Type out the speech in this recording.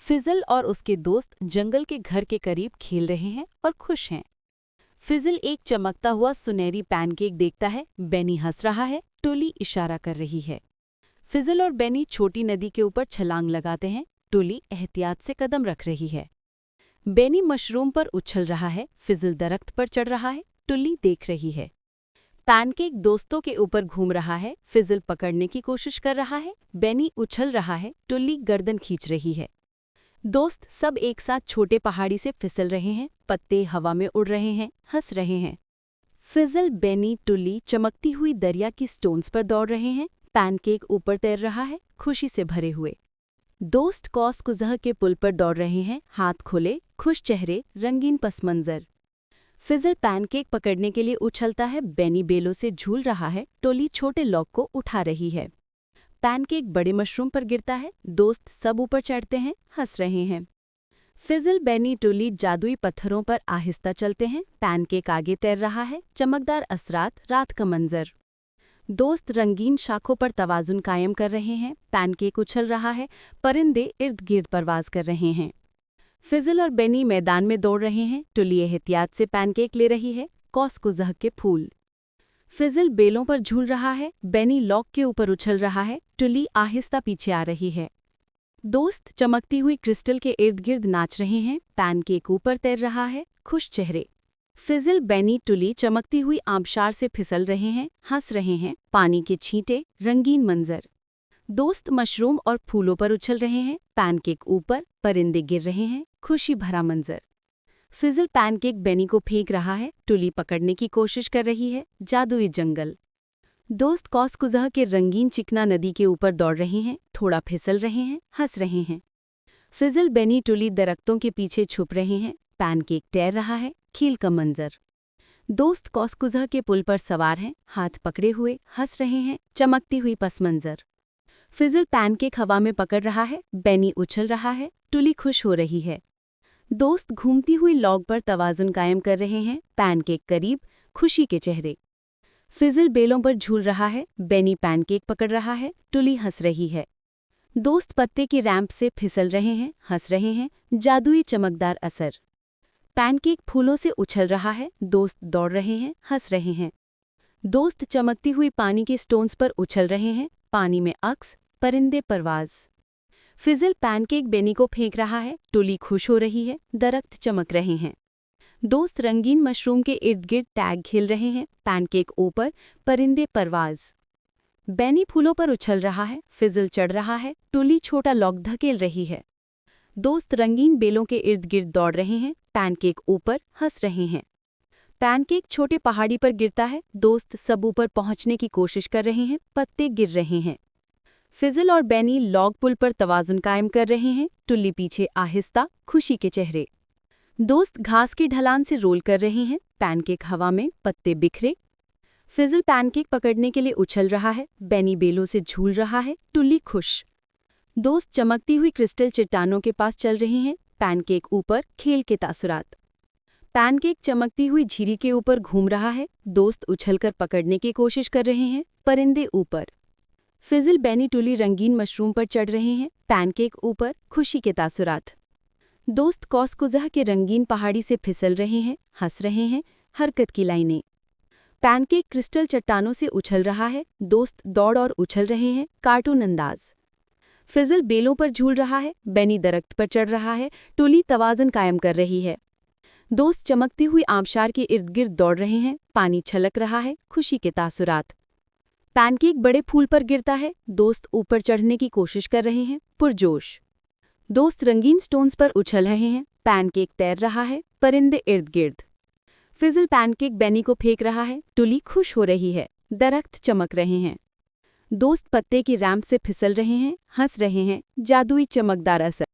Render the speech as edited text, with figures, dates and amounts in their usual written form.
Fizzle और उसके दोस्त जंगल के घर के करीब खेल रहे हैं और खुश हैं। फिजल एक चमकता हुआ सुनहरी पैनकेक देखता है। बेनी हंस रहा है, टोली इशारा कर रही है। फिजल और बेनी छोटी नदी के ऊपर छलांग लगाते हैं। टोली एहतियात से कदम रख रही है। बेनी मशरूम पर उछल रहा है, फिजल दरख्त पर चढ़ रहा है, टुल्ली देख रही है। पैनकेक दोस्तों के ऊपर घूम रहा है, फिजल पकड़ने की कोशिश कर रहा है, बेनी उछल रहा है, टुल्ली गर्दन खींच रही है। दोस्त सब एक साथ छोटे पहाड़ी से फिसल रहे हैं, पत्ते हवा में उड़ रहे हैं, हंस रहे हैं। फिजल, बेनी, टुल्ली चमकती हुई दरिया की स्टोन्स पर दौड़ रहे हैं, पैनकेक ऊपर तैर रहा है, खुशी से भरे हुए। दोस्त कौस कुज़ह के पुल पर दौड़ रहे हैं, हाथ खोले, खुश चेहरे, रंगीन पसमंजर। फिजल पैनकेक पकड़ने के लिए उछलता है, बेनी बेलों से झूल रहा है, टोली छोटे लॉक को उठा रही है। पैनकेक बड़े मशरूम पर गिरता है, दोस्त सब ऊपर चढ़ते हैं, हंस रहे हैं। फिजल, बेनी, टोली जादुई पत्थरों पर आहिस्ता चलते हैं, पैनकेक आगे तैर रहा है, चमकदार असरात, रात का मंजर। दोस्त रंगीन शाखों पर तवाजुन कायम कर रहे हैं, पैनकेक उछल रहा है, परिंदे इर्द गिर्द परवाज कर रहे हैं। फिजल और बेनी मैदान में दौड़ रहे हैं, टुल्ली एहतियात से पैनकेक ले रही है, कौस कुज़ह के फूल। फिजल बेलों पर झूल रहा है, बेनी लॉक के ऊपर उछल रहा है, टुल्ली आहिस्ता पीछे आ रही है। दोस्त चमकती हुई क्रिस्टल के इर्द गिर्द नाच रहे हैं, पैनकेक ऊपर तैर रहा है, खुश चेहरे। फिजल, बेनी, टुल्ली चमकती हुई आबशार से फिसल रहे हैं, हंस रहे हैं, पानी के छींटे, रंगीन मंजर। दोस्त मशरूम और फूलों पर उछल रहे हैं, पैनकेक ऊपर, परिंदे गिर रहे हैं, खुशी भरा मंजर। फिजल पैनकेक बेनी को फेंक रहा है, टुल्ली पकड़ने की कोशिश कर रही है, जादुई जंगल। दोस्त कौस कुज़ह के रंगीन चिकना नदी के ऊपर दौड़ रहे हैं, थोड़ा फिसल रहे हैं, हंस रहे हैं। फिजल, बेनी, टुल्ली दरख्तों के पीछे छुप रहे हैं, पैनकेक तैर रहा है, खील का मंजर। दोस्त कौस कुज़ह के पुल पर सवार हैं, हाथ पकड़े हुए, हंस रहे हैं, चमकती हुई पसमंजर। फिजल पैनकेक हवा में पकड़ रहा है, बेनी उछल रहा है, टुल्ली खुश हो रही है। दोस्त घूमती हुई लॉग पर तवाजुन कायम कर रहे हैं, पैनकेक करीब, खुशी के चेहरे। फिजल बेलों पर झूल रहा है, बेनी पैनकेक पकड़ रहा है, टुल्ली हंस रही है। दोस्त पत्ते की रैंप से फिसल रहे हैं, हंस रहे हैं, जादुई चमकदार असर। पैनकेक फूलों से उछल रहा है, दोस्त दौड़ रहे हैं, हंस रहे हैं। दोस्त चमकती हुई पानी के स्टोन्स पर उछल रहे हैं, पानी में अक्स, परिंदे परवाज। फिजल पैनकेक बेनी को फेंक रहा है, टुल्ली खुश हो रही है, दरख्त चमक रहे हैं। दोस्त रंगीन मशरूम के इर्द गिर्द टैग खेल रहे हैं, पैनकेक ऊपर, परिंदे परवाज। बेनी फूलों पर उछल रहा है, फिजल चढ़ रहा है, टुल्ली छोटा लॉक धकेल रही है। दोस्त रंगीन बेलों के इर्द गिर्द दौड़ रहे हैं, पैनकेक ऊपर, हंस रहे हैं। पैनकेक छोटे पहाड़ी पर गिरता है, दोस्त सब ऊपर पहुंचने की कोशिश कर रहे हैं, पत्ते गिर रहे हैं। फिजल और बेनी लॉग पुल पर तवाजुन कायम कर रहे हैं, टुल्ली पीछे आहिस्ता, खुशी के चेहरे। दोस्त घास की ढलान से रोल कर रहे हैं, पैनकेक हवा में, पत्ते बिखरे। फिजल पैनकेक पकड़ने के लिए उछल रहा है, बेनी बेलों से झूल रहा है, टुल्ली खुश। दोस्त चमकती हुई क्रिस्टल चट्टानों के पास चल रहे हैं, पैनकेक ऊपर, खेल के तासुरात। पैनकेक चमकती हुई झीरी के ऊपर घूम रहा है, दोस्त उछलकर पकड़ने की कोशिश कर रहे हैं, परिंदे ऊपर। फिजल, बेनी, टुल्ली रंगीन मशरूम पर चढ़ रहे हैं, पैनकेक ऊपर, खुशी के तासुरात। दोस्त कौस कुज़ह के रंगीन पहाड़ी से फिसल रहे हैं, हंस रहे हैं, हरकत की लाइनें। पैनकेक क्रिस्टल चट्टानों से उछल रहा है, दोस्त दौड़ और उछल रहे हैं, कार्टून अंदाज। फिजल बेलों पर झूल रहा है, बेनी दरख्त पर चढ़ रहा है, टुल्ली तवाज़ुन कायम कर रही है। दोस्त चमकती हुई आबशार के इर्द गिर्द दौड़ रहे हैं, पानी छलक रहा है, खुशी के तासुरात। पैनकेक बड़े फूल पर गिरता है, दोस्त ऊपर चढ़ने की कोशिश कर रहे हैं, पुरजोश। दोस्त रंगीन स्टोन्स पर उछल रहे हैं, पैनकेक तैर रहा है, परिंदे इर्द गिर्द। फिजल पैनकेक बेनी को फेंक रहा है, टुल्ली खुश हो रही है, दरख्त चमक रहे हैं। दोस्त पत्ते की रैंप से फिसल रहे हैं, हंस रहे हैं, जादुई चमकदार असर।